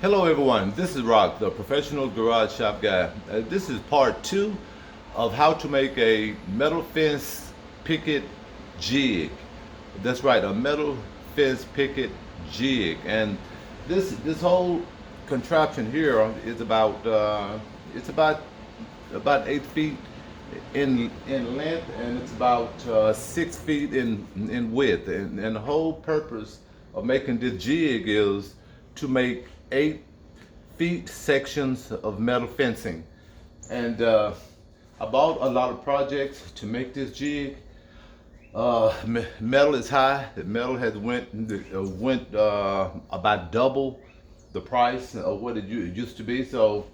Hello everyone, this is Rock, the professional garage shop guy. This is part two of how to make a metal fence picket jig. That's right, a metal fence picket jig. And this whole contraption here is about 8 feet in length, and it's about 6 feet in width. And the whole purpose of making this jig is to make 8 feet sections of metal fencing. And I bought a lot of projects to make this jig. Metal is high. The metal has went about double the price of what it used to be. So,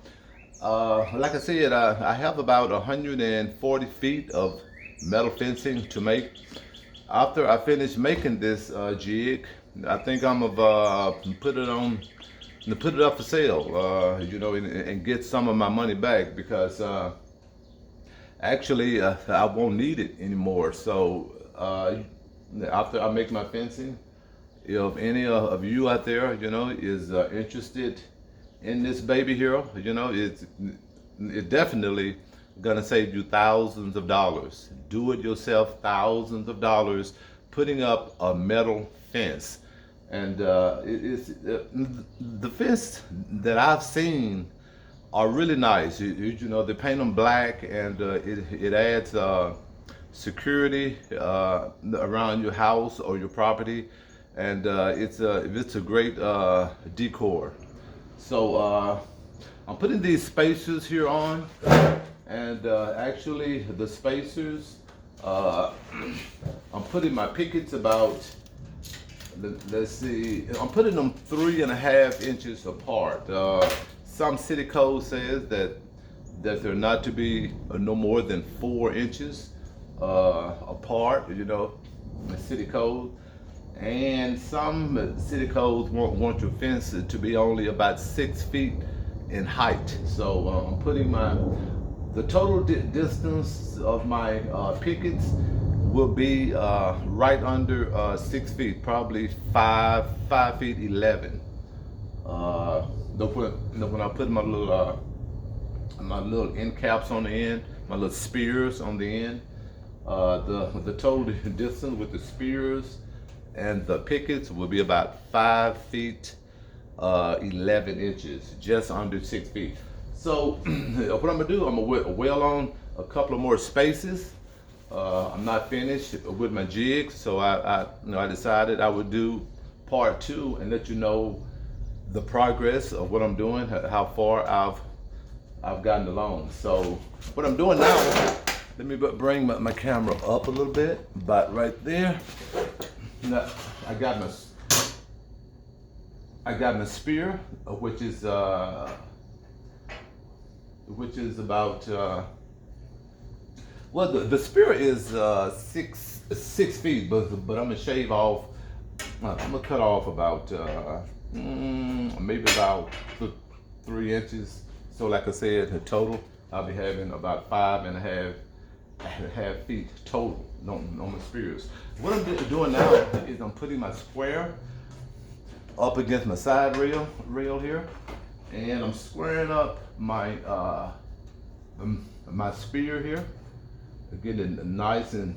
like I said, I have about 140 feet of metal fencing to make. After I finish making this jig, I think I'm gonna put it on to put it up for sale, and get some of my money back because actually I won't need it anymore. So after I make my fencing, if any of you out there, is interested in this baby here, it definitely gonna save you thousands of dollars. Do it yourself, thousands of dollars, putting up a metal fence. And the fish that I've seen are really nice. They paint them black, and it adds security around your house or your property, and it's a great decor. So I'm putting these spacers here on, and actually the spacers, I'm putting my pickets about, let's see, I'm putting them 3.5 inches apart. Some city code says that they're not to be no more than 4 inches apart, the city code. And some city codes want your fence to be only about 6 feet in height. So I'm putting the total distance of my pickets will be right under 6 feet, probably 5 feet 11. When I put my little end caps on the end, my little spears on the end, the total distance with the spears and the pickets will be about 5 feet 11 inches, just under 6 feet. So what I'm gonna do, I'm gonna weld on a couple of more spaces. I'm not finished with my jig, so I decided I would do part two and let you know the progress of what I'm doing, how far I've gotten along. So what I'm doing now, let me bring my camera up a little bit, about right there. Now I got my spear, which is about well, the spear is 6 feet, but I'm gonna shave off. I'm gonna cut off about maybe about 3 inches. So, like I said, in total, I'll be having about 5.5 feet total on my spears. What I'm doing now is I'm putting my square up against my side rail here, and I'm squaring up my my spear here. Getting it nice and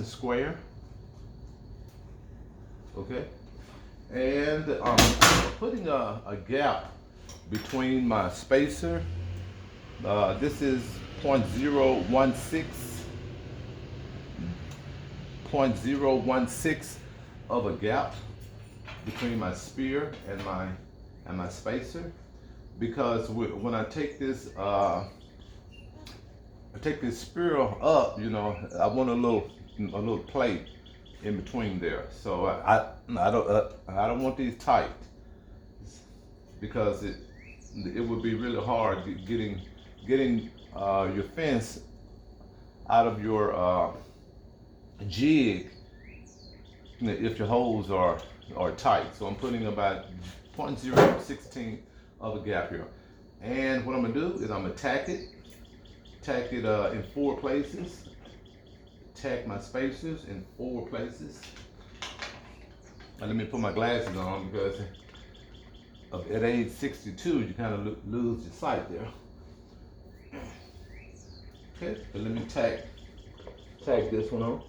square. Okay, and I'm putting a gap between my spacer. This is 0.016 of a gap between my spear and my spacer, because when I take this spear up, I want a little plate in between there. So I don't want these tight, because it would be really hard getting your fence out of your jig if your holes are tight. So I'm putting about 0.016 of a gap here, and what I'm gonna do is I'm gonna tack it in 4 places. Tack my spacers in 4 places. Now let me put my glasses on, because at age 62, you kind of lose your sight there. Okay, so let me tag this one on.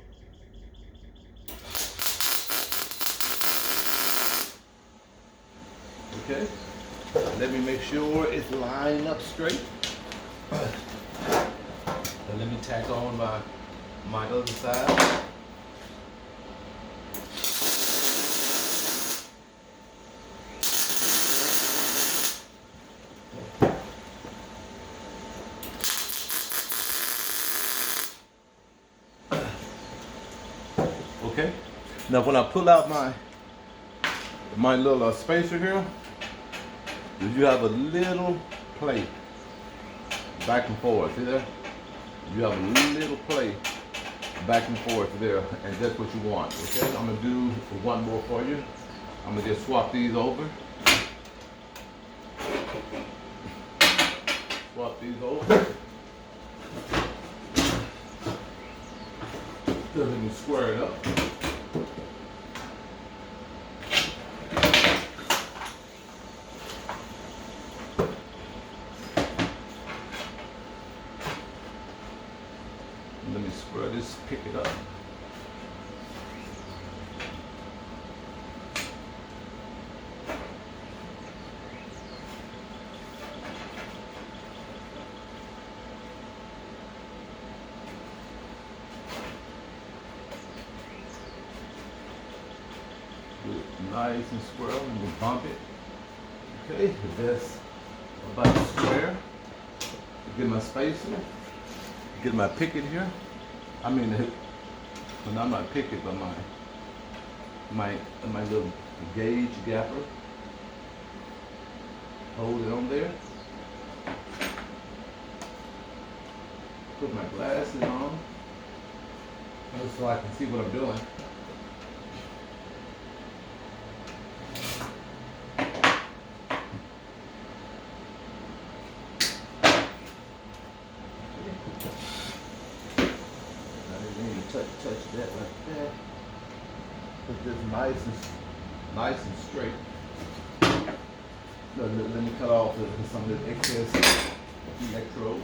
Okay, let me make sure it's lined up straight. And let me tack on my other side. Okay, now when I pull out my little spacer here, you have a little plate back and forth. See there? You have a little plate back and forth there, and that's what you want. Okay, I'm gonna do one more for you. I'm gonna just swap these over. Swap these over. Let me square it up. Let me square this, pick it up. Nice and square, and we'll bump it. Okay, that's about square. Get my spacer, get my picket here. I mean, well, not my picket, but my little gauge gapper. Hold it on there. Put my glasses on, just so I can see what I'm doing. Touch that like that. Put this nice and straight. Let me cut off some of the excess electrode.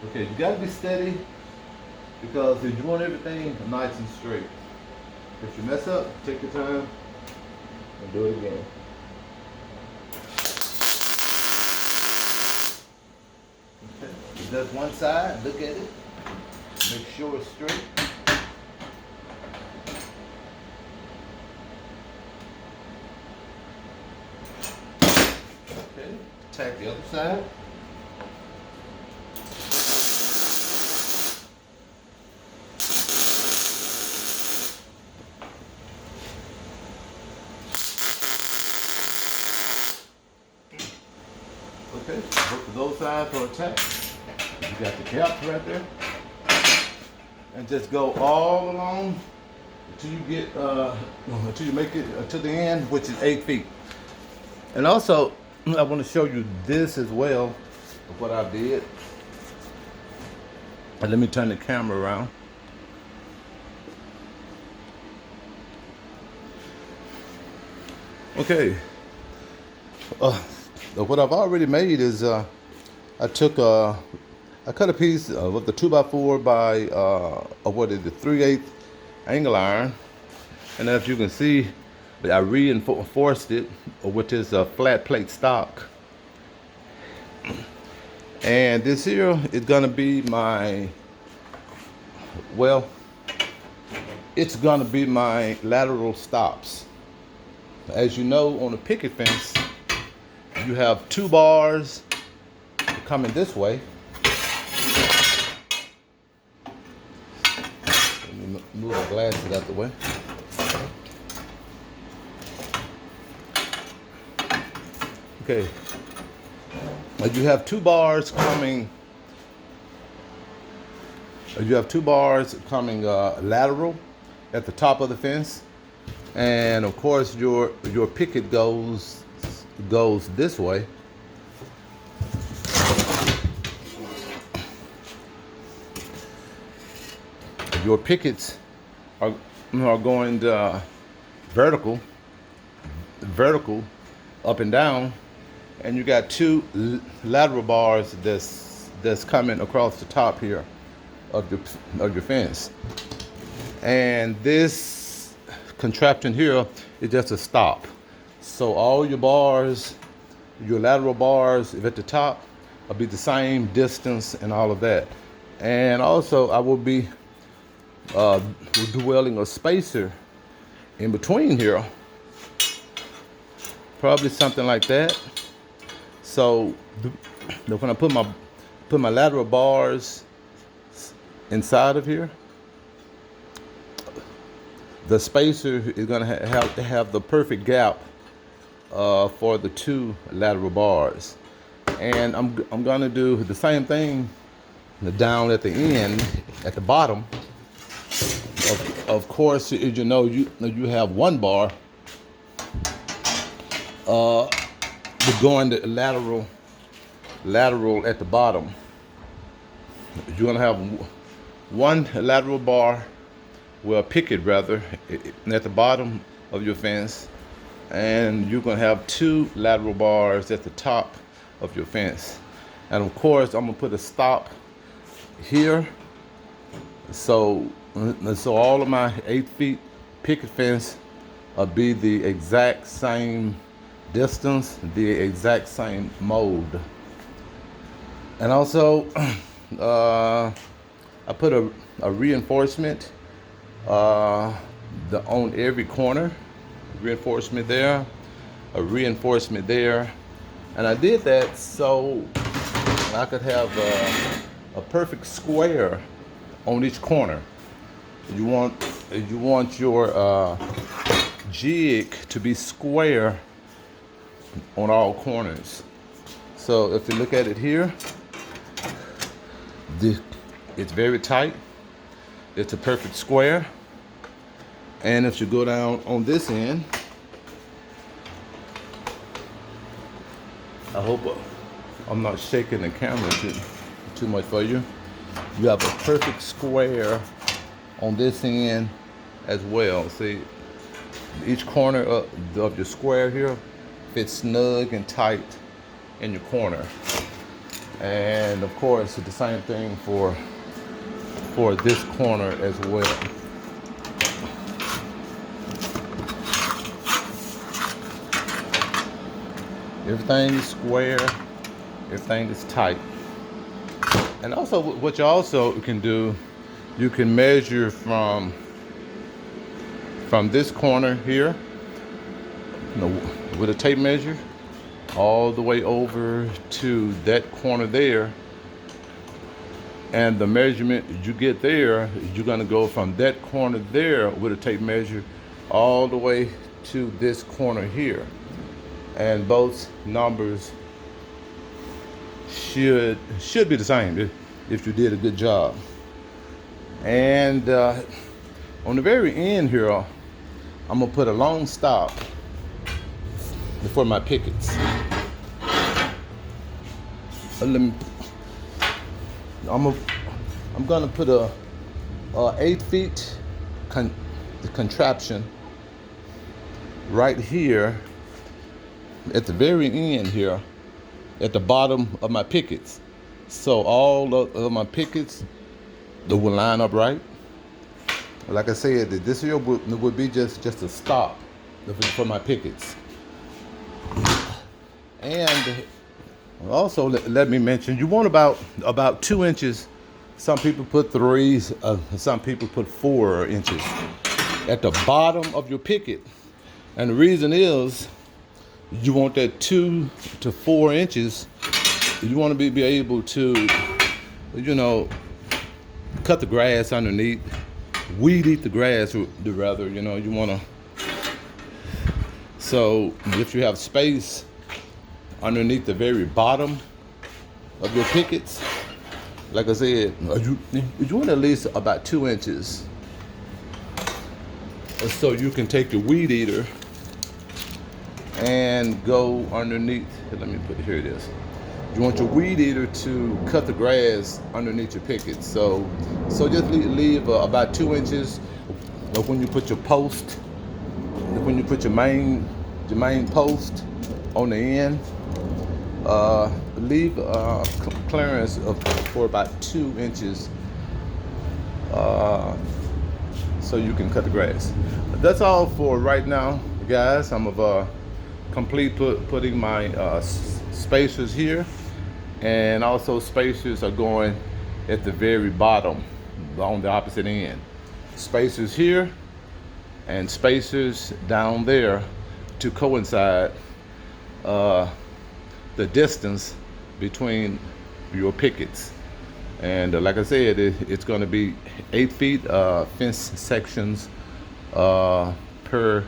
Okay, you gotta be steady because you want everything nice and straight. If you mess up, take your time and do it again. That's one side, look at it, make sure it's straight. Okay, tack the other side. Okay, both of those sides are attacked. You got the cap right there, and just go all along until you get until you make it to the end, which is 8 feet. And also, I want to show you this as well of what I did. And let me turn the camera around. Okay. What I've already made is I cut a piece of the 2x4 by what is the 3/8 angle iron, and as you can see, I reinforced it with this flat plate stock. And this here is gonna be my, well, it's gonna be my lateral stops. As you know, on a picket fence, you have 2 bars coming this way. Let me move my glasses out the way. Okay. You have 2 bars coming. You have 2 bars coming lateral at the top of the fence, and of course your picket goes this way. Your pickets are, are going vertical, vertical, up and down, and you got two lateral bars that's coming across the top here of your fence. And this contraption here is just a stop. So all your bars, your lateral bars at the top will be the same distance and all of that. And also I will be dwelling a spacer in between here, probably something like that. So when I put my lateral bars inside of here, the spacer is going to have the perfect gap for the two lateral bars. And I'm going to do the same thing down at the end, at the bottom. Of course, as you know, you have one bar going the lateral at the bottom. You're going to have one lateral bar, well, picket rather, at the bottom of your fence, and you're going to have two lateral bars at the top of your fence. And of course, I'm going to put a stop here, so all of my 8 feet picket fence will be the exact same distance, the exact same mode. And also I put a reinforcement on every corner, reinforcement there, a reinforcement there. And I did that so I could have a perfect square on each corner. You want your jig to be square on all corners. So if you look at it here, it's very tight. It's a perfect square. And if you go down on this end, I hope I'm not shaking the camera too much for you. You have a perfect square on this end as well. See, each corner of your square here fits snug and tight in your corner. And of course, it's the same thing for this corner as well. Everything is square, everything is tight. And also, what you also can do, you can measure from this corner here, with a tape measure, all the way over to that corner there. And the measurement you get there, you're gonna go from that corner there with a tape measure all the way to this corner here. And both numbers should be the same if you did a good job. And on the very end here, I'm gonna put a long stop for my pickets. I'm gonna put a 8 feet contraption right here at the very end here, at the bottom of my pickets. So all of my pickets, they will line up right. Like I said, this here would be just a stop for my pickets. And also, let me mention, you want about 2 inches. Some people put 3, some people put 4 inches at the bottom of your picket. And the reason is, you want that 2 to 4 inches. You want to be able to, cut the grass underneath, weed eat the grass rather, you want to. So if you have space underneath the very bottom of your pickets, like I said, you want at least about 2 inches. So you can take your weed eater and go underneath. Let me put it here. It is. You want your weed eater to cut the grass underneath your pickets. So just leave about 2 inches But when you put your post, when you put your main post on the end, leave clearance for about 2 inches so you can cut the grass. That's all for right now, guys. I'm complete putting my spacers here, and also spacers are going at the very bottom on the opposite end. Spacers here and spacers down there to coincide the distance between your pickets. And like I said, it's going to be 8 feet fence sections per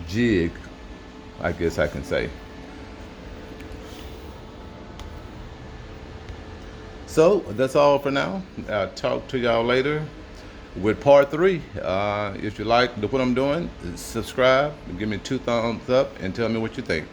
jig, I guess I can say. So that's all for now. I'll talk to y'all later with part 3. If you like what I'm doing, subscribe, give me 2 thumbs up, and tell me what you think.